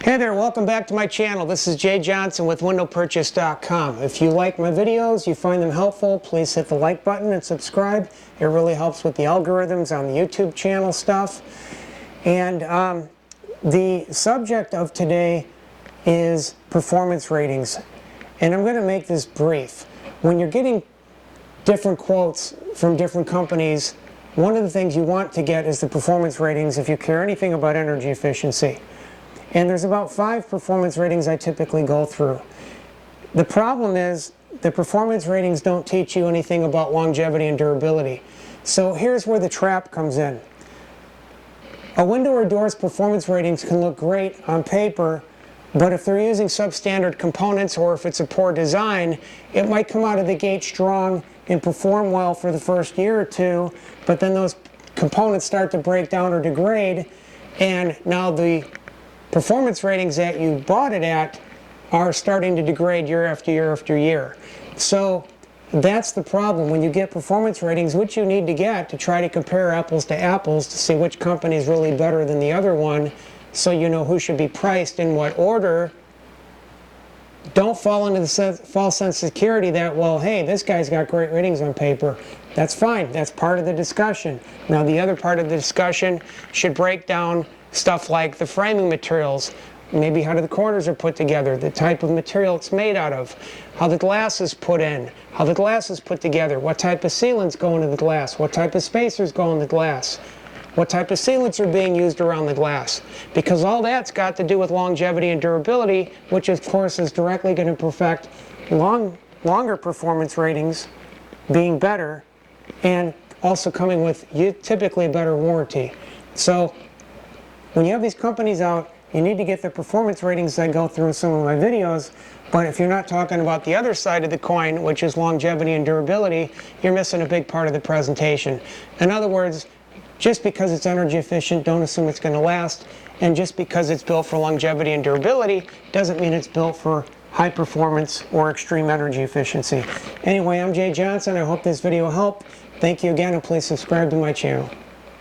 Hey there, welcome back to my channel. This is Jay Johnson with WindowPurchase.com. If you like my videos, you find them helpful, please hit the like button and subscribe. It really helps with the algorithms on the YouTube channel stuff. And the subject of today is performance ratings. And I'm going to make this brief. When you're getting different quotes from different companies, one of the things you want to get is the performance ratings if you care anything about energy efficiency. And there's about 5 performance ratings I typically go through. The problem is the performance ratings don't teach you anything about longevity and durability. So here's where the trap comes in. A window or door's performance ratings can look great on paper, but if they're using substandard components or if it's a poor design, it might come out of the gate strong and perform well for the first year or two, but then those components start to break down or degrade, and now the performance ratings that you bought it at are starting to degrade year after year after year. So that's the problem. When you get performance ratings, which you need to get to try to compare apples to apples to see which company is really better than the other one, so you know who should be priced in what order. Don't fall into the false sense of security that, well, hey, this guy's got great ratings on paper. That's fine. That's part of the discussion. Now, the other part of the discussion should break down stuff like the framing materials, maybe how the corners are put together, the type of material it's made out of, how the glass is put in, how the glass is put together, what type of sealants go into the glass, what type of spacers go in the glass, what type of sealants are being used around the glass. Because all that's got to do with longevity and durability, which of course is directly going to perfect longer performance ratings being better, and also coming with typically a better warranty. So when you have these companies out, you need to get the performance ratings I go through in some of my videos, but if you're not talking about the other side of the coin, which is longevity and durability, you're missing a big part of the presentation. In other words, just because it's energy efficient, don't assume it's going to last, and just because it's built for longevity and durability doesn't mean it's built for high performance or extreme energy efficiency. Anyway, I'm Jay Johnson. I hope this video helped. Thank you again, and please subscribe to my channel.